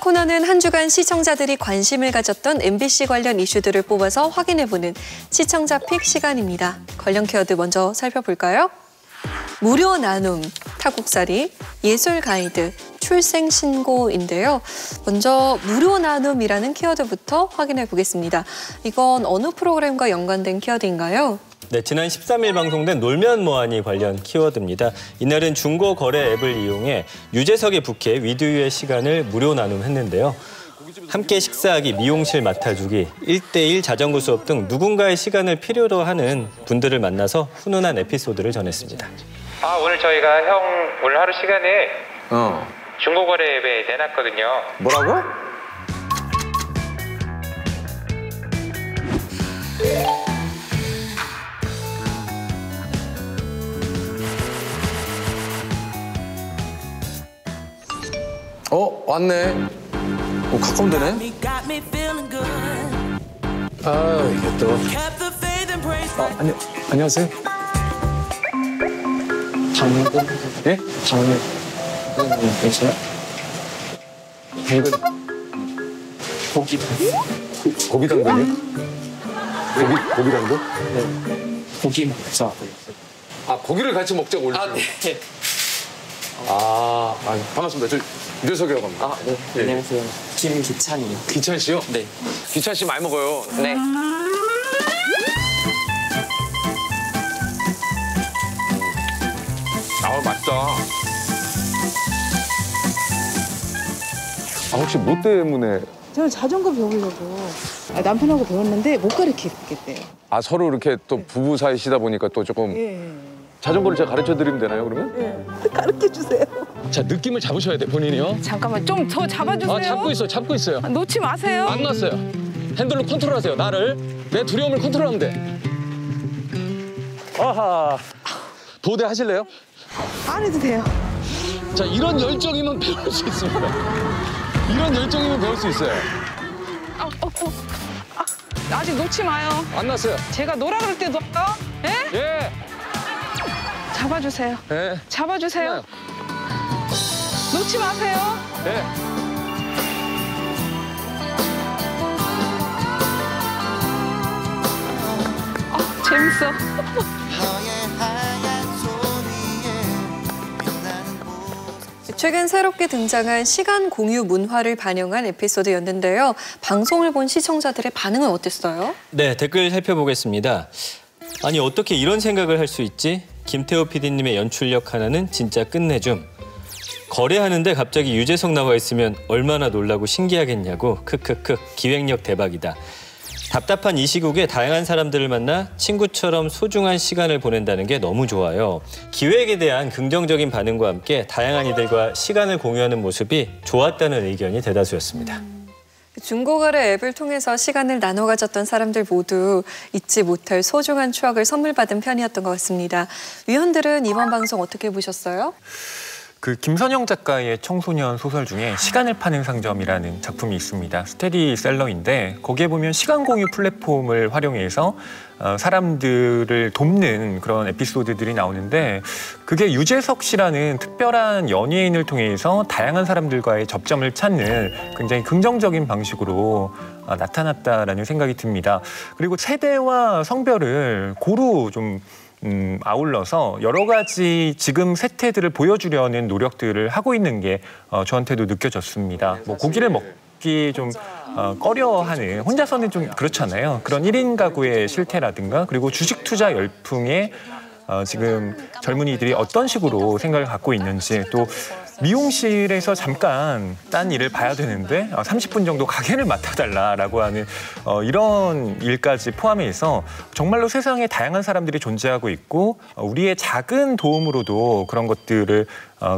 코너는 한 주간 시청자들이 관심을 가졌던 MBC 관련 이슈들을 뽑아서 확인해보는 시청자 픽 시간입니다. 관련 키워드 먼저 살펴볼까요? 무료 나눔, 타국살이, 예술 가이드, 출생 신고인데요. 먼저 무료 나눔이라는 키워드부터 확인해 보겠습니다. 이건 어느 프로그램과 연관된 키워드인가요? 네, 지난 13일 방송된 놀면 뭐하니 관련 키워드입니다. 이날은 중고거래 앱을 이용해 유재석의 부캐 위드유의 시간을 무료 나눔했는데요. 함께 식사하기, 미용실 맡아주기, 1대1 자전거 수업 등 누군가의 시간을 필요로 하는 분들을 만나서 훈훈한 에피소드를 전했습니다. 오늘 저희가 형 오늘 하루 시간에 중고거래 앱에 내놨거든요. 뭐라고? 왔네. 가까운 데네. 이게 또. 안녕하세요. 당근? 예? 당근 괜찮아요? 당근 고기 당근이요? 고기 당근? 네. 고기 먹자. 고기를 같이 먹자고 올렸어요. 네. 반갑습니다. 저 유재석이라고 합니다. 네. 예. 안녕하세요. 김기찬이요. 기찬 씨요? 네. 기찬 씨 많이 먹어요. 네. 맛있다. 혹시 뭐 때문에? 저는 자전거 배우려고 남편하고 배웠는데 못 가르치겠대요. 서로 이렇게 또 부부 사이시다 보니까 또 조금. 예. 자전거를 제가 가르쳐 드리면 되나요, 그러면? 예. 가르쳐 주세요. 자, 느낌을 잡으셔야 돼, 본인이요. 잠깐만 좀 더 잡아주세요. 잡고 있어요. 놓지 마세요. 안 놨어요. 핸들로 컨트롤하세요, 나를. 내 두려움을 컨트롤하면 돼. 아하. 보대 하실래요? 안 해도 돼요. 자, 이런 열정이면 배울 수 있습니다. 이런 열정이면 배울 수 있어요. 아직 놓지 마요. 안 놨어요. 제가 놀아 그럴 때도 없어? 예? 예. 잡아주세요. 예. 잡아주세요. 놓지 마세요. 예. 재밌어. 최근 새롭게 등장한 시간 공유 문화를 반영한 에피소드였는데요. 방송을 본 시청자들의 반응은 어땠어요? 네, 댓글 살펴보겠습니다. 아니, 어떻게 이런 생각을 할 수 있지? 김태호 PD님의 연출력 하나는 진짜 끝내줌. 거래하는데 갑자기 유재석 나와 있으면 얼마나 놀라고 신기하겠냐고. 크크크, 기획력 대박이다. 답답한 이 시국에 다양한 사람들을 만나 친구처럼 소중한 시간을 보낸다는 게 너무 좋아요. 기획에 대한 긍정적인 반응과 함께 다양한 이들과 시간을 공유하는 모습이 좋았다는 의견이 대다수였습니다. 중고거래 앱을 통해서 시간을 나눠 가졌던 사람들 모두 잊지 못할 소중한 추억을 선물 받은 편이었던 것 같습니다. 위원들은 이번 방송 어떻게 보셨어요? 김선영 작가의 청소년 소설 중에 시간을 파는 상점이라는 작품이 있습니다. 스테디셀러인데 거기에 보면 시간 공유 플랫폼을 활용해서 사람들을 돕는 그런 에피소드들이 나오는데 그게 유재석 씨라는 특별한 연예인을 통해서 다양한 사람들과의 접점을 찾는 굉장히 긍정적인 방식으로 나타났다라는 생각이 듭니다. 그리고 세대와 성별을 고루 좀 아울러서 여러 가지 지금 세태들을 보여주려는 노력들을 하고 있는 게 저한테도 느껴졌습니다. 고기를 먹기 좀 꺼려하는, 혼자서는 좀 그렇잖아요. 그런 1인 가구의 실태라든가 그리고 주식 투자 열풍에 지금 젊은이들이 어떤 식으로 생각을 갖고 있는지, 또 미용실에서 잠깐 딴 일을 봐야 되는데 30분 정도 가게를 맡아달라라고 하는 이런 일까지 포함해서 정말로 세상에 다양한 사람들이 존재하고 있고 우리의 작은 도움으로도 그런 것들을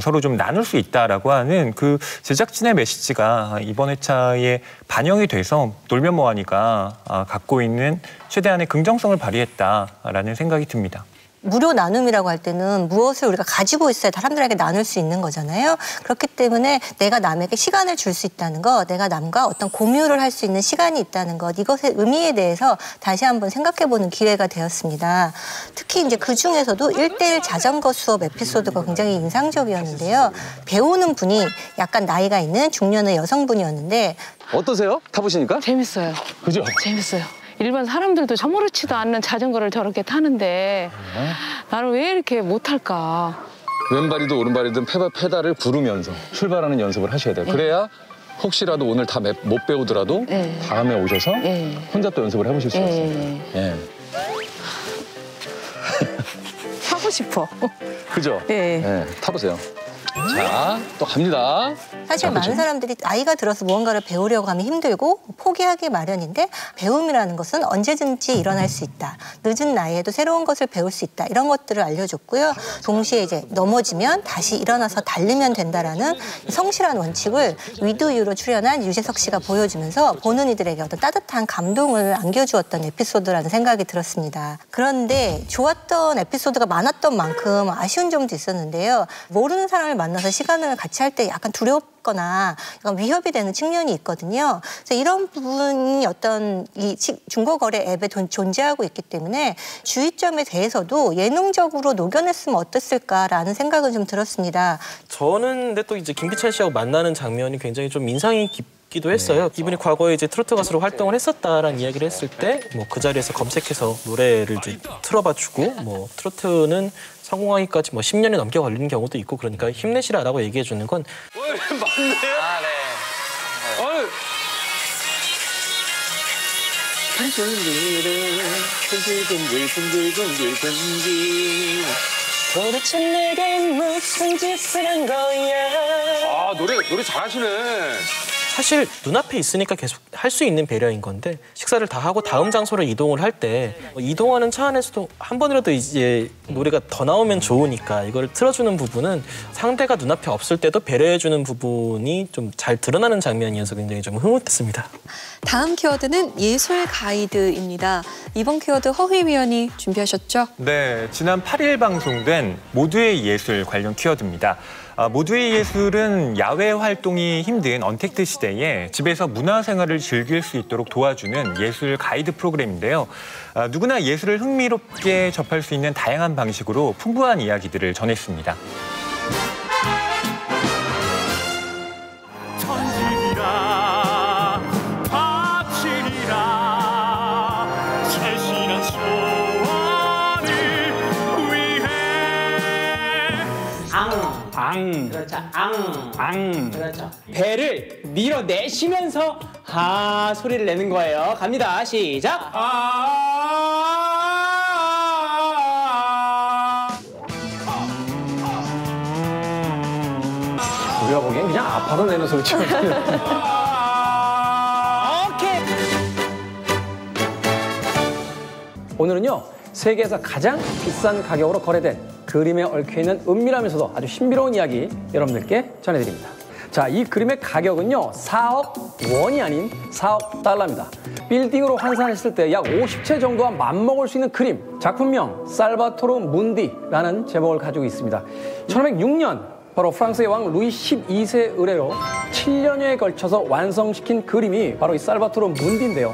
서로 좀 나눌 수 있다라고 하는 그 제작진의 메시지가 이번 회차에 반영이 돼서 놀면 뭐하니가 갖고 있는 최대한의 긍정성을 발휘했다라는 생각이 듭니다. 무료 나눔이라고 할 때는 무엇을 우리가 가지고 있어야 사람들에게 나눌 수 있는 거잖아요. 그렇기 때문에 내가 남에게 시간을 줄 수 있다는 것, 내가 남과 어떤 공유를 할 수 있는 시간이 있다는 것, 이것의 의미에 대해서 다시 한번 생각해보는 기회가 되었습니다. 특히 이제 그 중에서도 1:1 자전거 수업 에피소드가 굉장히 인상적이었는데요. 배우는 분이 약간 나이가 있는 중년의 여성분이었는데 어떠세요? 타보시니까? 재밌어요. 그죠? 재밌어요. 일반 사람들도 아무렇지도 않는 자전거를 저렇게 타는데 나는 왜 이렇게 못할까? 왼발이든 오른발이든 페달을 구르면서 출발하는 연습을 하셔야 돼요. 그래야 혹시라도 오늘 다 못 배우더라도 다음에 오셔서 혼자 또 연습을 해보실 수 있어요. 예. 하고 싶어. 그죠? 예. 타보세요. 자, 또 갑니다. 사실 많은 사람들이 나이가 들어서 무언가를 배우려고 하면 힘들고 포기하기 마련인데 배움이라는 것은 언제든지 일어날 수 있다. 늦은 나이에도 새로운 것을 배울 수 있다. 이런 것들을 알려줬고요. 동시에 이제 넘어지면 다시 일어나서 달리면 된다라는 성실한 원칙을 위드유로 출연한 유재석 씨가 보여주면서 보는 이들에게 어떤 따뜻한 감동을 안겨주었던 에피소드라는 생각이 들었습니다. 그런데 좋았던 에피소드가 많았던 만큼 아쉬운 점도 있었는데요. 모르는 사람을 만나서 시간을 같이 할 때 약간 두렵거나 약간 위협이 되는 측면이 있거든요. 그래서 이런 부분이 어떤 이 중고거래 앱에 존재하고 있기 때문에 주의점에 대해서도 예능적으로 녹여냈으면 어땠을까라는 생각은 좀 들었습니다. 저는 근데 또 이제 김기찬 씨하고 만나는 장면이 굉장히 좀 인상이 깊기도 했어요. 이분이 과거에 이제 트로트 가수로 활동을 했었다라는 이야기를 했을 때 뭐 그 자리에서 검색해서 노래를 이제 틀어봐주고 뭐 트로트는 성공하기까지 뭐 10년이 넘게 걸리는 경우도 있고 그러니까 힘내시라라고 얘기해 주는 건 맞네. 아, 네. 도대체 내게 무슨 짓을 한 거야. 아, 노래 잘하시네. 사실 눈앞에 있으니까 계속 할 수 있는 배려인 건데 식사를 다 하고 다음 장소로 이동을 할 때 이동하는 차 안에서도 한 번이라도 이제 노래가 더 나오면 좋으니까 이걸 틀어주는 부분은 상대가 눈앞에 없을 때도 배려해주는 부분이 좀 잘 드러나는 장면이어서 굉장히 좀 흐뭇했습니다. 다음 키워드는 예술 가이드입니다. 이번 키워드 허휘 위원이 준비하셨죠? 네, 지난 8일 방송된 모두의 예술 관련 키워드입니다. 모두의 예술은 야외 활동이 힘든 언택트 시대에 집에서 문화생활을 즐길 수 있도록 도와주는 예술 가이드 프로그램인데요. 누구나 예술을 흥미롭게 접할 수 있는 다양한 방식으로 풍부한 이야기들을 전했습니다. 그렇죠. 그렇죠. 배를 밀어내시면서 소리를 내는 거예요. 갑니다. 시작. 우리가 보기엔 그냥 아파서 내는 소리처럼. 오케이. 오늘은요. 세계에서 가장 비싼 가격으로 거래된 그림에 얽혀있는 은밀하면서도 아주 신비로운 이야기 여러분들께 전해드립니다. 자, 이 그림의 가격은요 4억 원이 아닌 4억 달러입니다. 빌딩으로 환산했을 때 약 50채 정도와 맞먹을 수 있는 그림. 작품명 살바토르 문디라는 제목을 가지고 있습니다. 1506년 바로 프랑스의 왕 루이 12세 의뢰로 7년여에 걸쳐서 완성시킨 그림이 바로 이 살바토르 문디인데요.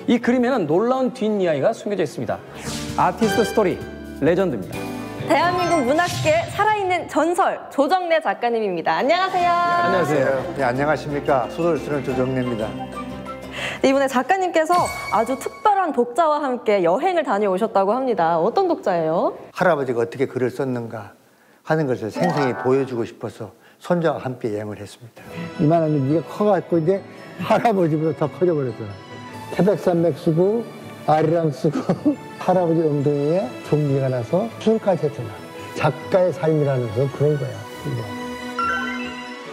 이 그림에는 놀라운 뒷이야기가 숨겨져 있습니다. 아티스트 스토리, 레전드입니다. 대한민국 문학계의 살아있는 전설 조정래 작가님입니다. 안녕하세요. 안녕하세요. 네, 안녕하십니까. 소설 쓰는 조정래입니다. 이번에 작가님께서 아주 특별한 독자와 함께 여행을 다녀오셨다고 합니다. 어떤 독자예요? 할아버지가 어떻게 글을 썼는가 하는 것을 생생히 보여주고 싶어서 손자와 함께 여행을 했습니다. 이만하면 네가 커갖고 이제 할아버지보다 더 커져버렸잖아. 태백산맥 쓰고 아리랑 쓰고 할아버지 엉덩이에 종기가 나서 수술까지 했잖아. 작가의 삶이라는 건 그런 거야.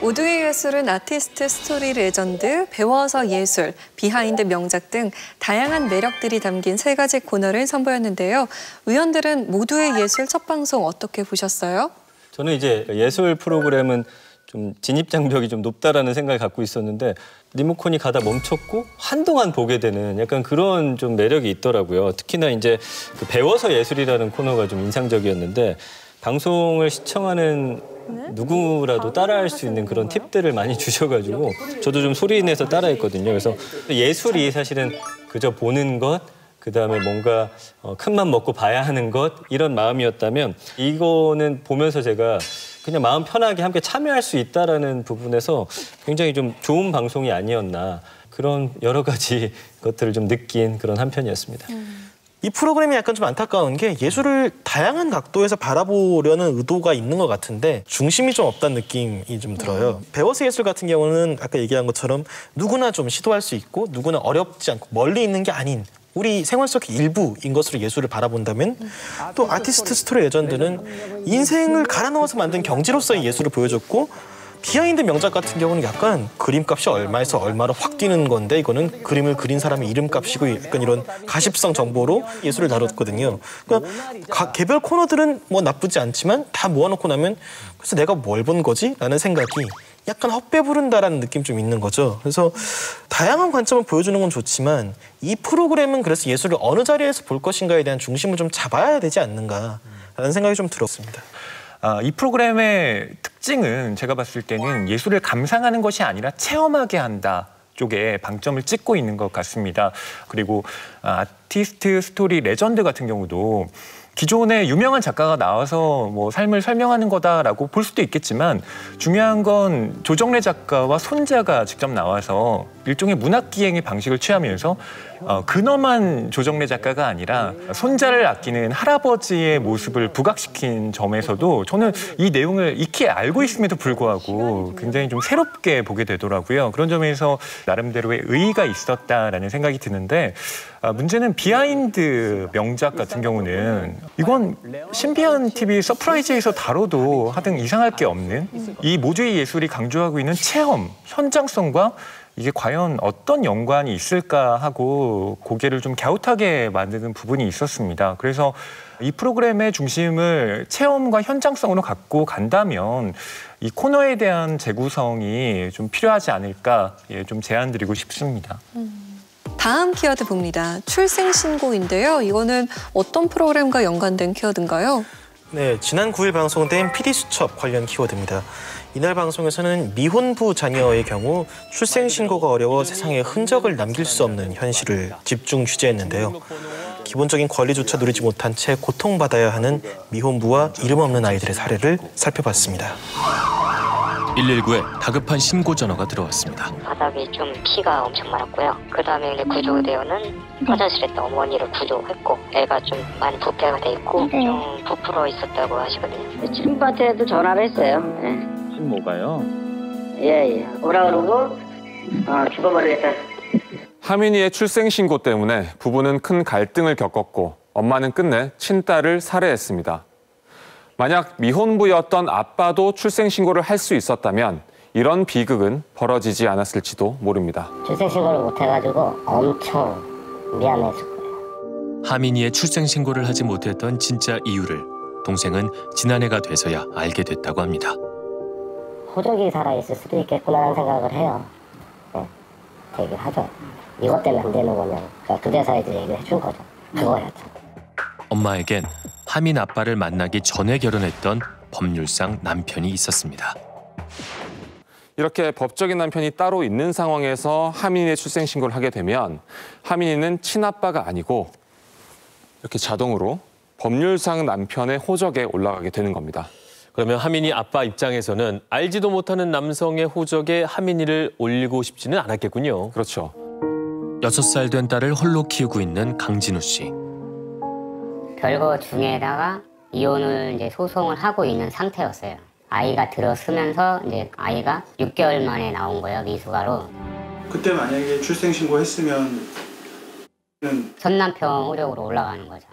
모두의 예술은 아티스트, 스토리, 레전드, 배워서 예술, 비하인드 명작 등 다양한 매력들이 담긴 3가지 코너를 선보였는데요. 의원들은 모두의 예술 첫 방송 어떻게 보셨어요? 저는 이제 예술 프로그램은 좀 진입 장벽이 좀 높다라는 생각을 갖고 있었는데 리모컨이 가다 멈췄고 한동안 보게 되는 약간 그런 좀 매력이 있더라고요. 특히나 이제 그 배워서 예술이라는 코너가 좀 인상적이었는데 방송을 시청하는 누구라도 따라할 수 있는 그런 팁들을 많이 주셔가지고 저도 좀 소리내서 따라했거든요. 그래서 예술이 사실은 그저 보는 것, 그다음에 뭔가 큰 맘 먹고 봐야 하는 것 이런 마음이었다면 이거는 보면서 제가 그냥 마음 편하게 함께 참여할 수 있다라는 부분에서 굉장히 좀 좋은 방송이 아니었나 그런 여러 가지 것들을 좀 느낀 그런 한 편이었습니다. 이 프로그램이 약간 좀 안타까운 게 예술을 다양한 각도에서 바라보려는 의도가 있는 것 같은데 중심이 좀 없다는 느낌이 좀 들어요. 배워서 예술 같은 경우는 아까 얘기한 것처럼 누구나 좀 시도할 수 있고 누구나 어렵지 않고 멀리 있는 게 아닌 우리 생활 속의 일부인 것으로 예술을 바라본다면 또 아티스트 스토리 레전드는 인생을 갈아 넣어서 만든 경지로서의 예술을 보여줬고 비하인드 명작 같은 경우는 약간 그림값이 얼마에서 얼마로 확 뛰는 건데 이거는 그림을 그린 사람의 이름값이고 약간 이런 가십성 정보로 예술을 다뤘거든요. 그러니까 개별 코너들은 뭐 나쁘지 않지만 다 모아놓고 나면 그래서 내가 뭘 본 거지? 라는 생각이 약간 헛배 부른다라는 느낌 좀 있는 거죠. 그래서 다양한 관점을 보여주는 건 좋지만 이 프로그램은 그래서 예술을 어느 자리에서 볼 것인가에 대한 중심을 좀 잡아야 되지 않는가라는 생각이 좀 들었습니다. 이 프로그램의 특징은 제가 봤을 때는 예술을 감상하는 것이 아니라 체험하게 한다 쪽에 방점을 찍고 있는 것 같습니다. 그리고 아티스트 스토리 레전드 같은 경우도 기존에 유명한 작가가 나와서 뭐 삶을 설명하는 거다라고 볼 수도 있겠지만 중요한 건 조정래 작가와 손자가 직접 나와서 일종의 문학기행의 방식을 취하면서 근엄한 조정래 작가가 아니라 손자를 아끼는 할아버지의 모습을 부각시킨 점에서도 저는 이 내용을 익히 알고 있음에도 불구하고 굉장히 좀 새롭게 보게 되더라고요. 그런 점에서 나름대로의 의의가 있었다라는 생각이 드는데 문제는 비하인드 명작 같은 경우는 이건 신비한 TV 서프라이즈에서 다뤄도 하등 이상할 게 없는 이 모두의 예술이 강조하고 있는 체험, 현장성과 이게 과연 어떤 연관이 있을까 하고 고개를 좀 갸웃하게 만드는 부분이 있었습니다. 그래서 이 프로그램의 중심을 체험과 현장성으로 갖고 간다면 이 코너에 대한 재구성이 좀 필요하지 않을까 좀 제안드리고 싶습니다. 다음 키워드 봅니다. 출생신고인데요. 이거는 어떤 프로그램과 연관된 키워드인가요? 네, 지난 9일 방송된 PD수첩 관련 키워드입니다. 이날 방송에서는 미혼부 자녀의 경우 출생신고가 어려워 세상에 흔적을 남길 수 없는 현실을 집중 취재했는데요. 기본적인 권리조차 누리지 못한 채 고통받아야 하는 미혼부와 이름 없는 아이들의 사례를 살펴봤습니다. 119에 다급한 신고 전화가 들어왔습니다. 바닥에 좀 피가 엄청 많았고요. 그 다음에 구조대원은 화장실에 있던 어머니를 구조했고 애가 좀 많이 부패가 돼 있고 좀 부풀어 있었다고 하시거든요. 친구한테도 전화를 했어요. 네. 친모가요? 예. 오라 그러고 죽어버리겠다. 하민이의 출생신고 때문에 부부는 큰 갈등을 겪었고 엄마는 끝내 친딸을 살해했습니다. 만약 미혼부였던 아빠도 출생신고를 할 수 있었다면 이런 비극은 벌어지지 않았을지도 모릅니다. 출생신고를 못해가지고 엄청 미안했을 거예요. 하민이의 출생신고를 하지 못했던 진짜 이유를 동생은 지난해가 돼서야 알게 됐다고 합니다. 호적이 살아있을 수도 있겠구나 하는 생각을 해요. 네, 얘기를 하죠. 이것 때문에 안 되는 거냐고. 그러니까 그제서야 이제 얘기를 해준 거죠. 그거였죠. 엄마에겐 하민 아빠를 만나기 전에 결혼했던 법률상 남편이 있었습니다. 이렇게 법적인 남편이 따로 있는 상황에서 하민이의 출생신고를 하게 되면 하민이는 친아빠가 아니고 이렇게 자동으로 법률상 남편의 호적에 올라가게 되는 겁니다. 그러면 하민이 아빠 입장에서는 알지도 못하는 남성의 호적에 하민이를 올리고 싶지는 않았겠군요. 그렇죠. 6살 된 딸을 홀로 키우고 있는 강진우 씨. 별거 중에다가 이혼을 이제 소송을 하고 있는 상태였어요. 아이가 들어서면서 이제 아이가 6개월 만에 나온 거예요, 미숙아로. 그때 만약에 출생신고했으면 전 남편 호적으로 올라가는 거죠.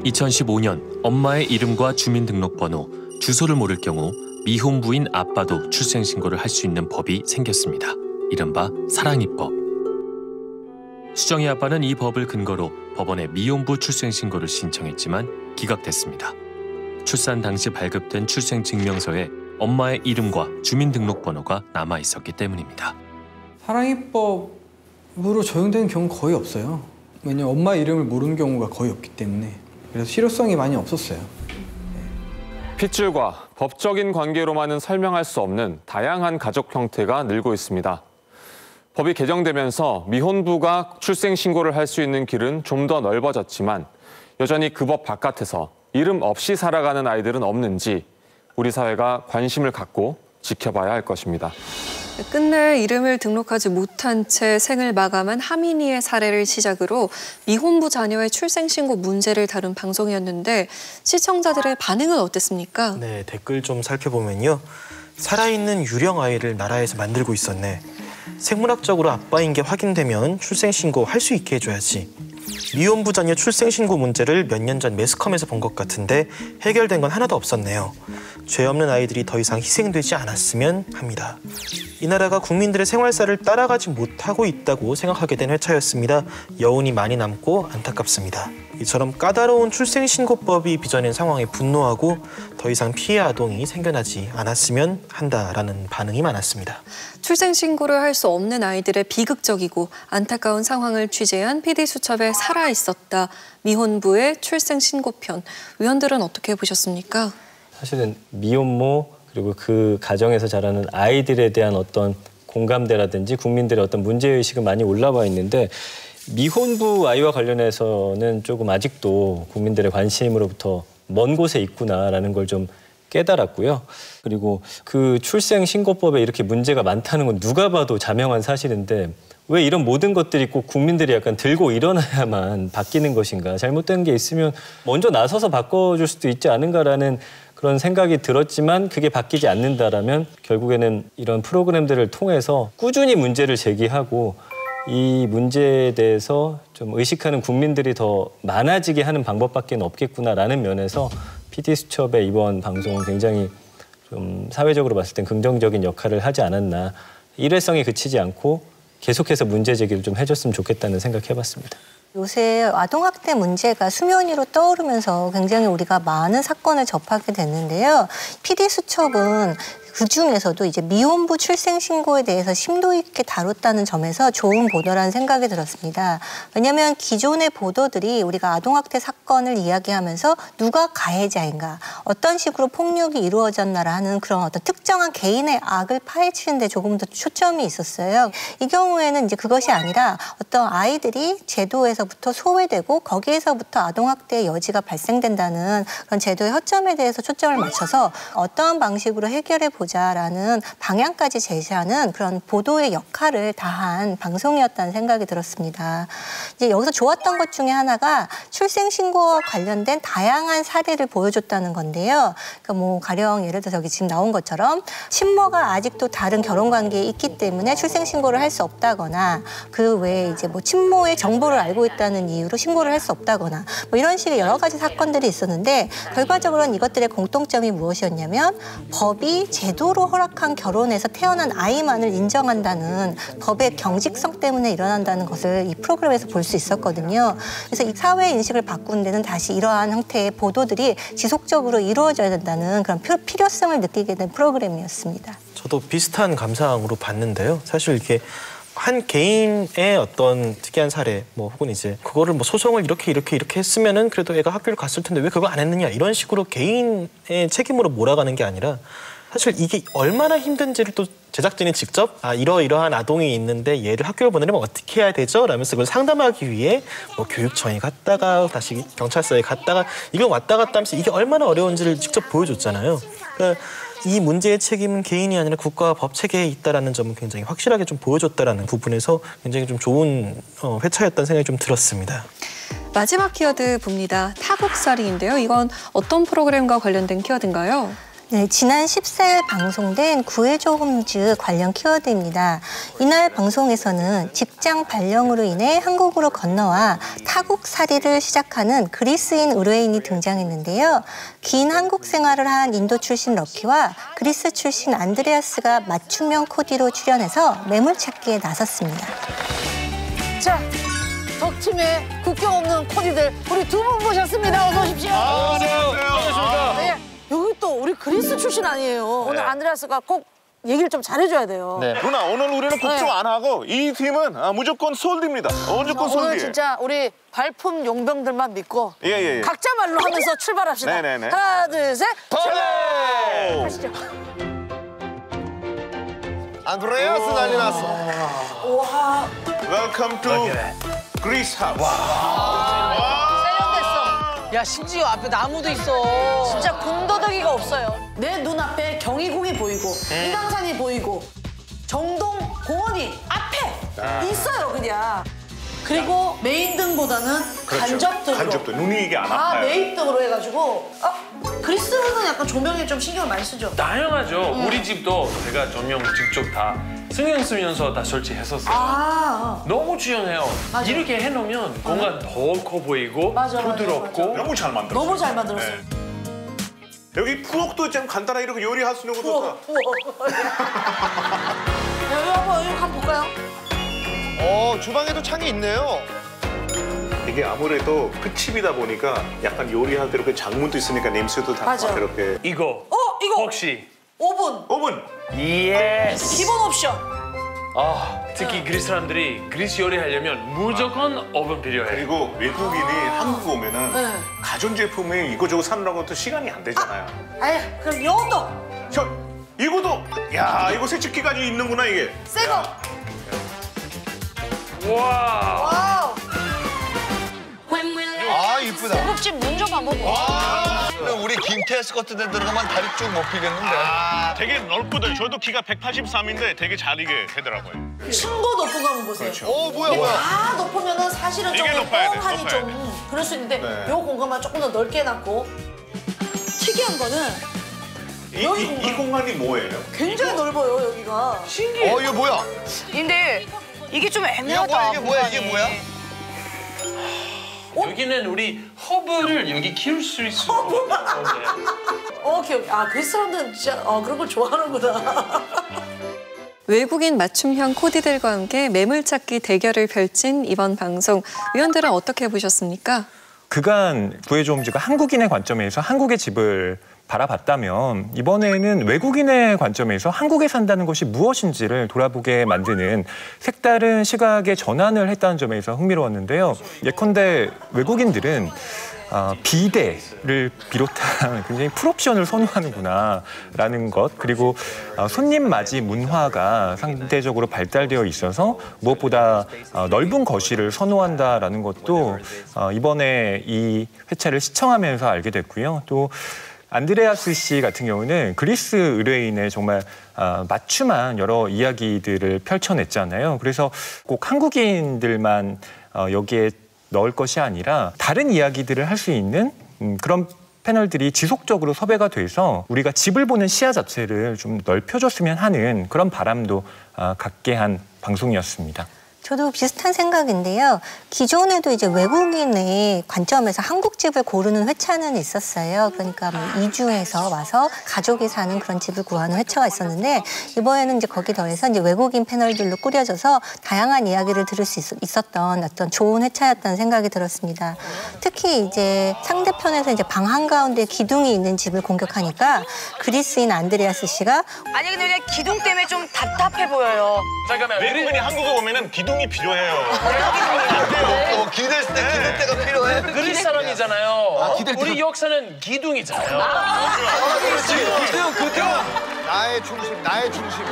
2015년 엄마의 이름과 주민등록번호, 주소를 모를 경우 미혼부인 아빠도 출생신고를 할 수 있는 법이 생겼습니다. 이른바 사랑이법. 수정이 아빠는 이 법을 근거로 법원에 미혼부 출생신고를 신청했지만 기각됐습니다. 출산 당시 발급된 출생증명서에 엄마의 이름과 주민등록번호가 남아 있었기 때문입니다. 사랑입법으로 적용되는 경우는 거의 없어요. 왜냐면 엄마 이름을 모르는 경우가 거의 없기 때문에. 그래서 실효성이 많이 없었어요. 핏줄과 법적인 관계로만은 설명할 수 없는 다양한 가족 형태가 늘고 있습니다. 법이 개정되면서 미혼부가 출생신고를 할 수 있는 길은 좀 더 넓어졌지만 여전히 그 법 바깥에서 이름 없이 살아가는 아이들은 없는지 우리 사회가 관심을 갖고 지켜봐야 할 것입니다. 끝내 이름을 등록하지 못한 채 생을 마감한 하민이의 사례를 시작으로 미혼부 자녀의 출생신고 문제를 다룬 방송이었는데 시청자들의 반응은 어땠습니까? 네, 댓글 좀 살펴보면요. 살아있는 유령 아이를 나라에서 만들고 있었네. 생물학적으로 아빠인 게 확인되면 출생신고 할 수 있게 해줘야지. 미혼부 자녀 출생신고 문제를 몇 년 전 매스컴에서 본 것 같은데 해결된 건 하나도 없었네요. 죄 없는 아이들이 더 이상 희생되지 않았으면 합니다. 이 나라가 국민들의 생활사를 따라가지 못하고 있다고 생각하게 된 회차였습니다. 여운이 많이 남고 안타깝습니다. 이처럼 까다로운 출생신고법이 빚어낸 상황에 분노하고 더 이상 피해 아동이 생겨나지 않았으면 한다라는 반응이 많았습니다. 출생신고를 할 수 없는 아이들의 비극적이고 안타까운 상황을 취재한 PD수첩에 살아있었다. 미혼부의 출생신고편. 위원들은 어떻게 보셨습니까? 사실은 미혼모 그리고 그 가정에서 자라는 아이들에 대한 어떤 공감대라든지 국민들의 어떤 문제의식은 많이 올라와 있는데 미혼부 아이와 관련해서는 조금 아직도 국민들의 관심으로부터 먼 곳에 있구나라는 걸 좀 깨달았고요. 그리고 그 출생신고법에 이렇게 문제가 많다는 건 누가 봐도 자명한 사실인데 왜 이런 모든 것들이 꼭 국민들이 약간 들고 일어나야만 바뀌는 것인가. 잘못된 게 있으면 먼저 나서서 바꿔줄 수도 있지 않은가라는 그런 생각이 들었지만 그게 바뀌지 않는다라면 결국에는 이런 프로그램들을 통해서 꾸준히 문제를 제기하고 이 문제에 대해서 좀 의식하는 국민들이 더 많아지게 하는 방법밖에 없겠구나라는 면에서 PD수첩의 이번 방송은 굉장히 좀 사회적으로 봤을 땐 긍정적인 역할을 하지 않았나. 일회성에 그치지 않고 계속해서 문제 제기를 좀 해줬으면 좋겠다는 생각해봤습니다. 요새 아동학대 문제가 수면 위로 떠오르면서 굉장히 우리가 많은 사건을 접하게 됐는데요. PD수첩은 그중에서도 이제 미혼부 출생신고에 대해서 심도 있게 다뤘다는 점에서 좋은 보도라는 생각이 들었습니다. 왜냐하면 기존의 보도들이 우리가 아동학대 사건을 이야기하면서 누가 가해자인가, 어떤 식으로 폭력이 이루어졌나라는 그런 어떤 특정한 개인의 악을 파헤치는 데 조금 더 초점이 있었어요. 이 경우에는 이제 그것이 아니라 어떤 아이들이 제도에서부터 소외되고 거기에서부터 아동학대의 여지가 발생된다는 그런 제도의 허점에 대해서 초점을 맞춰서 어떠한 방식으로 해결해 보자라는 방향까지 제시하는 그런 보도의 역할을 다한 방송이었다는 생각이 들었습니다. 이제 여기서 좋았던 것 중에 하나가 출생신고와 관련된 다양한 사례를 보여줬다는 건데요. 그러니까 뭐 가령 예를 들어서 여기 지금 나온 것처럼 친모가 아직도 다른 결혼관계에 있기 때문에 출생신고를 할 수 없다거나 그 외에 이제 뭐 친모의 정보를 알고 있다는 이유로 신고를 할 수 없다거나 뭐 이런 식의 여러 가지 사건들이 있었는데 결과적으로는 이것들의 공통점이 무엇이었냐면 법이 제도로 허락한 결혼에서 태어난 아이만을 인정한다는 법의 경직성 때문에 일어난다는 것을 이 프로그램에서 볼 수 있었거든요. 그래서 이 사회 인식을 바꾸는 데는 다시 이러한 형태의 보도들이 지속적으로 이루어져야 된다는 그런 필요성을 느끼게 된 프로그램이었습니다. 저도 비슷한 감상으로 봤는데요. 사실 이렇게 한 개인의 어떤 특이한 사례, 뭐 혹은 이제 그거를 뭐 소송을 이렇게 했으면은 그래도 애가 학교를 갔을 텐데 왜 그거 안 했느냐 이런 식으로 개인의 책임으로 몰아가는 게 아니라 사실 이게 얼마나 힘든지를 또 제작진이 직접 이러이러한 아동이 있는데 얘를 학교를 보내려면 어떻게 해야 되죠? 라면서 그걸 상담하기 위해 뭐 교육청에 갔다가 다시 경찰서에 갔다가 이걸 왔다 갔다 하면서 이게 얼마나 어려운지를 직접 보여줬잖아요. 그러니까 이 문제의 책임은 개인이 아니라 국가와 법 체계에 있다라는 점을 굉장히 확실하게 좀 보여줬다라는 부분에서 굉장히 좀 좋은 회차였다는 생각이 좀 들었습니다. 마지막 키워드 봅니다. 타국살이인데요. 이건 어떤 프로그램과 관련된 키워드인가요? 네, 지난 14일 방송된 구해줘 홈즈 관련 키워드입니다. 이날 방송에서는 직장 발령으로 인해 한국으로 건너와 타국살이를 시작하는 그리스인 의뢰인이 등장했는데요. 긴 한국 생활을 한 인도 출신 럭키와 그리스 출신 안드레아스가 맞춤형 코디로 출연해서 매물 찾기에 나섰습니다. 자, 덕팀의 국경 없는 코디들 우리 두 분 모셨습니다. 어서 오십시오. 안녕하세요. 반갑습니다. 네, 여기 또 우리 우리 그리스 출신 아니에요. 오늘 안드레아스가 꼭 얘기를 좀 잘해줘야 돼요. 네. 누나 오늘 우리는 걱정 안 하고 이 팀은 무조건 솔드입니다. 무조건 솔드. 오늘 진짜 우리 발품 용병들만 믿고 각자 말로 하면서 출발합시다. 네네네. 하나, 둘, 셋. 발레! 가시죠. 안드레아스 난리 났어. 와. Welcome to Greece House. 세련됐어. 야, 심지어 앞에 나무도 있어. 진짜 군더더기가 없어요. 내 눈앞에 경희궁이 보이고 이당산이 보이고 정동 공원이 앞에 있어요, 그냥. 그리고 메인등보다는 간접등으로. 간접등. 눈이 이게 안 다 아파요. 메인등으로 해가지고 그리스는 약간 조명에 좀 신경을 많이 쓰죠. 다양하죠. 우리 집도 제가 조명 직접 다 신경 쓰면서 다 설치했었어요. 너무 주연해요. 맞아. 이렇게 해놓으면 공간 더 커 보이고 부드럽고 너무 잘 만들었어요. 너무 잘 만들었어요. 여기 푸옥도 좀 간단하게 이렇게 요리할 수 있는 것도 여기 한번 볼까요? 주방에도 창이 있네요. 이게 아무래도 끝집이다 보니까 약간 요리할 때 이렇게 장문도 있으니까 냄새도 다 맞아. 이렇게. 이거 이거 혹시 오븐. 오븐. 예스. 기본 옵션. 특히 그리스 사람들이 그리스 요리하려면 무조건 오븐 필요해. 그리고 외국인이 한국 오면은 가전제품에 이거저거 사느라고 또 시간이 안 되잖아요. 그럼 이것도. 이것도. 야, 이거 세척기까지 있는구나 이게. 새 거. 와우. 이쁘다. 고급집 문 좀 한번 보고. 우리 김태스 같은 데 들어가면 다리 쭉 못 피겠는데. 되게 넓거든. 저도 키가 183인데 되게 잘 이게 되더라고요. 층고 높은 거 한번 보세요. 그렇죠. 뭐야. 다 높으면은 사실은 좀 이게 높아야 돼, 뻥하니 높아야 좀 그럴 수 있는데 네. 요 공간만 조금 더 넓게 해놨고 특이한 거는 이 공간이 뭐예요? 굉장히 넓어요 여기가. 신기해. 이거 뭐야? 근데 이게 좀 애매하다. 이게 뭐야? 여기는 우리 허브를 여기 키울 수 있어. 오케이. 그리스 사람들은 진짜 그런 걸 좋아하는구나. 외국인 맞춤형 코디들과 함께 매물찾기 대결을 펼친 이번 방송. 위원들은 어떻게 보셨습니까? 그간 구해줘홈즈가 한국인의 관점에서 한국의 집을 바라봤다면 이번에는 외국인의 관점에서 한국에 산다는 것이 무엇인지를 돌아보게 만드는 색다른 시각의 전환을 했다는 점에서 흥미로웠는데요. 예컨대 외국인들은 비대를 비롯한 굉장히 풀옵션을 선호하는구나라는 것, 그리고 손님 맞이 문화가 상대적으로 발달되어 있어서 무엇보다 넓은 거실을 선호한다라는 것도 이번에 이 회차를 시청하면서 알게 됐고요. 또 안드레아스 씨 같은 경우는 그리스 의뢰인의 정말 맞춤한 여러 이야기들을 펼쳐냈잖아요. 그래서 꼭 한국인들만 여기에 넣을 것이 아니라 다른 이야기들을 할 수 있는 그런 패널들이 지속적으로 섭외가 돼서 우리가 집을 보는 시야 자체를 좀 넓혀줬으면 하는 그런 바람도 갖게 한 방송이었습니다. 저도 비슷한 생각인데요. 기존에도 이제 외국인의 관점에서 한국집을 고르는 회차는 있었어요. 그러니까 뭐 이주해서 와서 가족이 사는 그런 집을 구하는 회차가 있었는데 이번에는 이제 거기 더해서 이제 외국인 패널들로 꾸려져서 다양한 이야기를 들을 수 있었던 어떤 좋은 회차였다는 생각이 들었습니다. 특히 이제 상대편에서 이제 방 한가운데 기둥이 있는 집을 공격하니까 그리스인 안드레아스 씨가 아니 근데 왜 기둥 때문에 좀 답답해 보여요. 잠깐만. 외국인이 한국에 오면은 기둥이 필요해요. 안 돼요. 기댈 때가 필요해. 그리스 사람이잖아요. 우리 역사는 기둥이잖아요. 기둥. 나의 중심.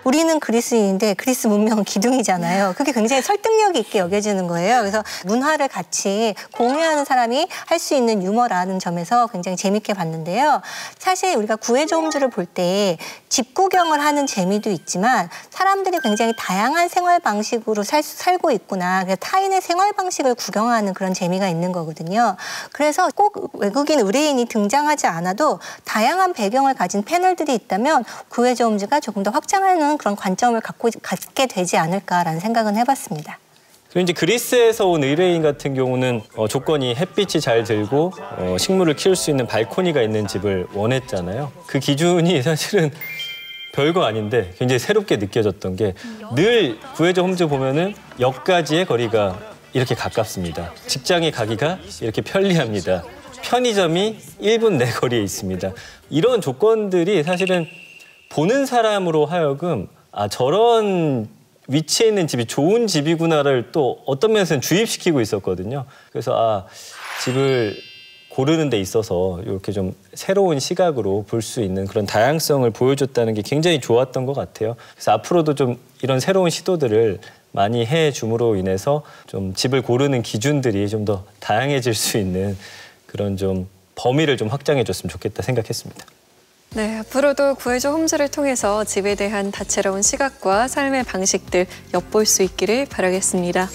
우리는 그리스인인데 그리스 문명은 기둥이잖아요. 그게 굉장히 설득력이 있게 여겨지는 거예요. 그래서 문화를 같이 공유하는 사람이 할 수 있는 유머라는 점에서 굉장히 재밌게 봤는데요. 사실 우리가 구해줘홈즈를 볼 때 집 구경을 하는 재미도 있지만 사람들이 굉장히 다양한 생활 방식으로 살고 있구나. 그래서 타인의 생활 방식을 구경하는 그런 재미가 있는 거거든요. 그래서 꼭 외국인 의뢰인이 등장하지 않아도 다양한 배경을 가진 패널들이 있다면 구해줘홈즈가 조금 더 확장하는 그런 관점을 갖게 되지 않을까라는 생각은 해봤습니다. 그리고 이제 그리스에서 온 의뢰인 같은 경우는 조건이 햇빛이 잘 들고 식물을 키울 수 있는 발코니가 있는 집을 원했잖아요. 그 기준이 사실은 별거 아닌데 굉장히 새롭게 느껴졌던 게 늘 구해줘홈즈 보면은 역까지의 거리가 이렇게 가깝습니다. 직장에 가기가 이렇게 편리합니다. 편의점이 1분 내거리에 있습니다. 이런 조건들이 사실은 보는 사람으로 하여금 저런 위치에 있는 집이 좋은 집이구나를 또 어떤 면에서는 주입시키고 있었거든요. 그래서 집을 고르는 데 있어서 이렇게 좀 새로운 시각으로 볼 수 있는 그런 다양성을 보여줬다는 게 굉장히 좋았던 것 같아요. 그래서 앞으로도 좀 이런 새로운 시도들을 많이 해줌으로 인해서 좀 집을 고르는 기준들이 좀 더 다양해질 수 있는 그런 좀 범위를 좀 확장해줬으면 좋겠다 생각했습니다. 네, 앞으로도 구해줘 홈즈를 통해서 집에 대한 다채로운 시각과 삶의 방식들 엿볼 수 있기를 바라겠습니다.